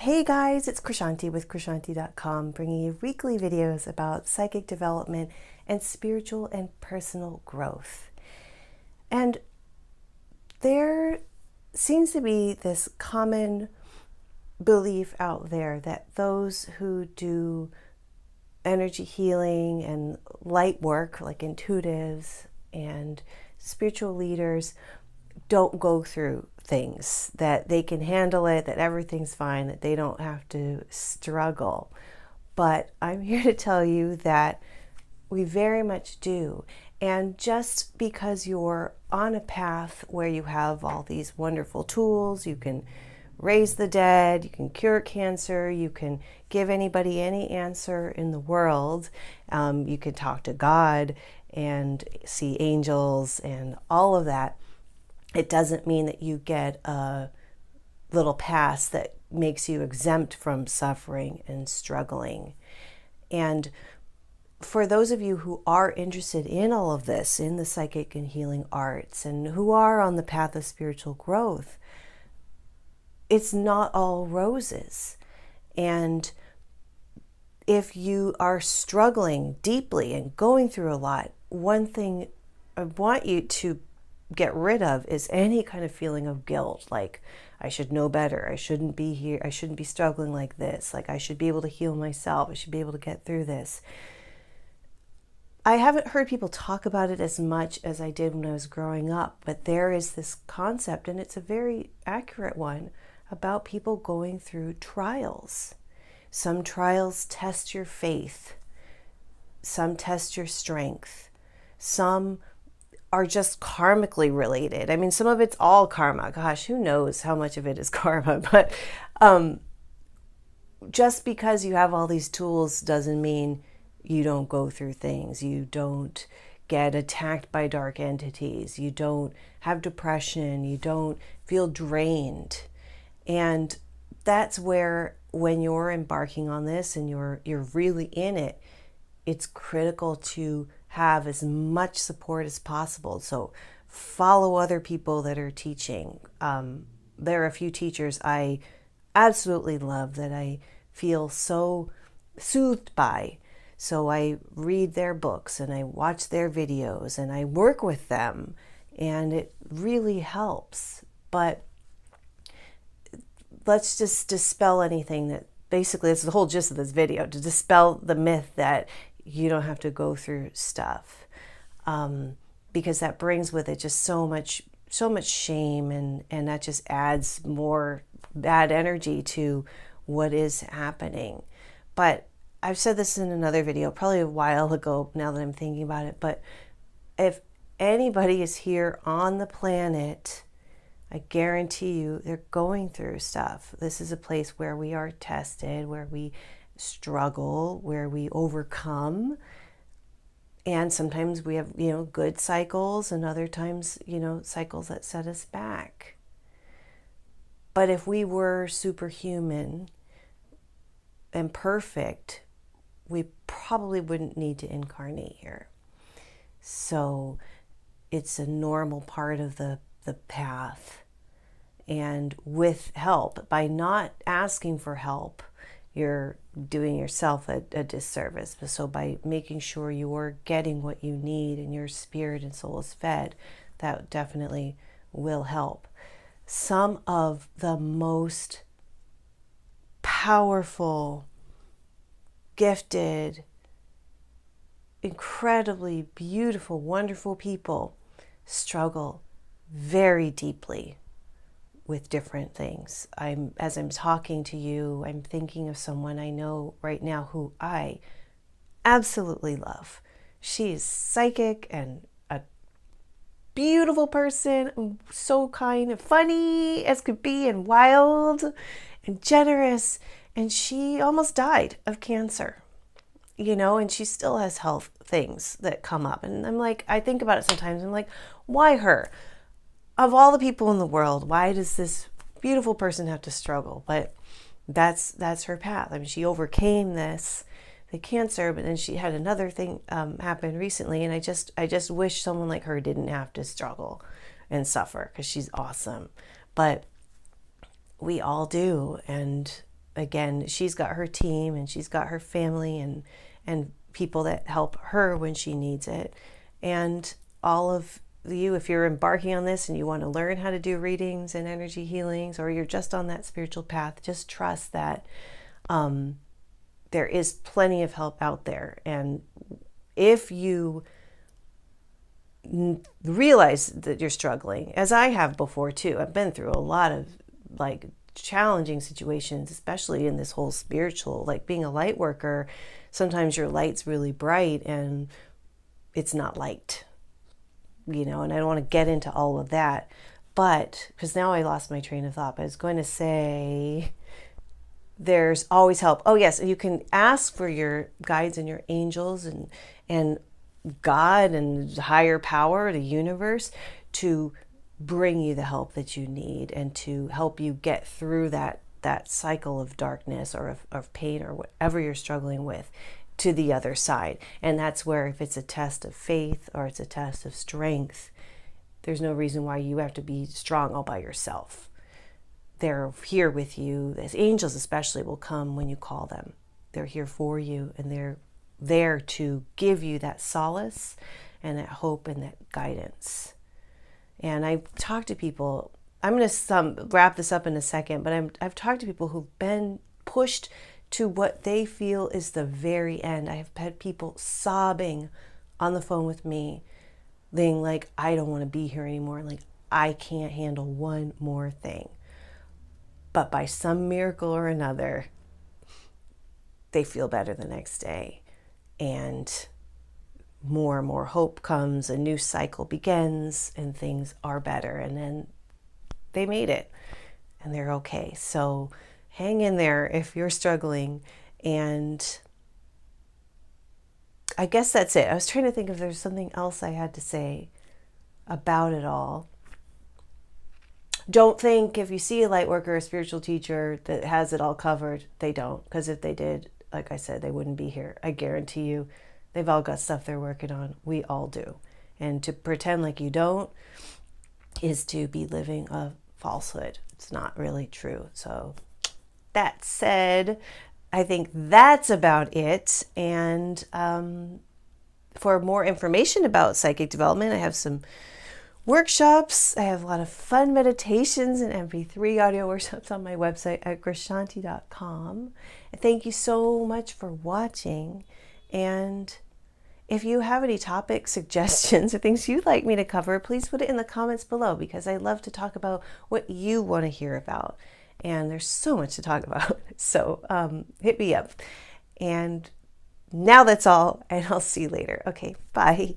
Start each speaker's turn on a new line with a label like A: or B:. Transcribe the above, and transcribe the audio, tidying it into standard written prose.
A: Hey guys, it's Krishanti with Krishanti.com, bringing you weekly videos about psychic development and spiritual and personal growth. And there seems to be this common belief out there that those who do energy healing and light work, like intuitives and spiritual leaders, don't go through things, that they can handle it, that everything's fine, that they don't have to struggle. But I'm here to tell you that we very much do. And just because you're on a path where you have all these wonderful tools, you can raise the dead, you can cure cancer, you can give anybody any answer in the world, you can talk to God and see angels and all of that, it doesn't mean that you get a little pass that makes you exempt from suffering and struggling. And for those of you who are interested in all of this, in the psychic and healing arts, and who are on the path of spiritual growth, it's not all roses. And if you are struggling deeply and going through a lot, one thing I want you to get rid of is any kind of feeling of guilt, like I should know better, I shouldn't be here, I shouldn't be struggling like this, like I should be able to heal myself, I should be able to get through this. I haven't heard people talk about it as much as I did when I was growing up, but there is this concept, and it's a very accurate one, about people going through trials. Some trials test your faith, some test your strength, some are just karmically related. I mean, some of it's all karma. Gosh, who knows how much of it is karma? But just because you have all these tools doesn't mean you don't go through things. You don't get attacked by dark entities. You don't have depression. You don't feel drained. And that's where, when you're embarking on this and you're really in it, it's critical to have as much support as possible. So follow other people that are teaching. There are a few teachers I absolutely love that I feel so soothed by. So I read their books and I watch their videos and I work with them, and it really helps. But let's just dispel anything that, basically that's the whole gist of this video, to dispel the myth that you don't have to go through stuff, because that brings with it just so much shame, and that just adds more bad energy to what is happening. But I've said this in another video, probably a while ago now that I'm thinking about it, but if anybody is here on the planet, I guarantee you they're going through stuff. This is a place where we are tested, where we struggle, where we overcome. And sometimes we have, good cycles, and other times, cycles that set us back. But if we were superhuman and perfect, we probably wouldn't need to incarnate here. So it's a normal part of the path. And with help, by not asking for help, you're doing yourself a disservice. So by making sure you're getting what you need and your spirit and soul is fed, that definitely will help. Some of the most powerful, gifted, incredibly beautiful, wonderful people struggle very deeply with different things. As I'm talking to you, I'm thinking of someone I know right now who I absolutely love. She is psychic and a beautiful person, so kind and funny as could be, and wild and generous. And she almost died of cancer, and she still has health things that come up. And I'm like, I think about it sometimes. I'm like, why her? Of all the people in the world, why does this beautiful person have to struggle? But that's her path. I mean, she overcame the cancer, but then she had another thing happen recently, and I just wish someone like her didn't have to struggle and suffer, because she's awesome. But we all do, and again, she's got her team and she's got her family and people that help her when she needs it. And all of you, if you're embarking on this and you want to learn how to do readings and energy healings, or you're just on that spiritual path, just trust that there is plenty of help out there. And if you realize that you're struggling, as I have before too, I've been through a lot of like challenging situations, especially in this whole spiritual, like being a light worker. Sometimes your light's really bright and it's not light, and I don't want to get into all of that, but because now I lost my train of thought. But I was going to say there's always help. Oh yes, you can ask for your guides and your angels and God and higher power, the universe, to bring you the help that you need and to help you get through that cycle of darkness or of pain or whatever you're struggling with to the other side. And that's where, if it's a test of faith or it's a test of strength, there's no reason why you have to be strong all by yourself. They're here with you. As angels especially will come when you call them. They're here for you, and they're there to give you that solace and that hope and that guidance. And I've talked to people, I'm going to wrap this up in a second, but I've talked to people who've been pushed to what they feel is the very end. I have had people sobbing on the phone with me, being like, I don't want to be here anymore. Like, I can't handle one more thing. But by some miracle or another, they feel better the next day. And more hope comes, a new cycle begins, and things are better. And then they made it, and they're okay. So hang in there if you're struggling. And I guess that's it. I was trying to think if there's something else I had to say about it all. Don't think if you see a light worker, a spiritual teacher that has it all covered. They don't, because if they did, like I said, they wouldn't be here. I guarantee you, they've all got stuff they're working on. We all do. And to pretend like you don't is to be living a falsehood. It's not really true. So that said, I think that's about it. And for more information about psychic development, I have some workshops. I have a lot of fun meditations and MP3 audio workshops on my website at gratification.com. Thank you so much for watching. And if you have any topic suggestions or things you'd like me to cover, please put it in the comments below, because I love to talk about what you want to hear about. And there's so much to talk about. So hit me up. And now that's all, and I'll see you later. Okay, bye.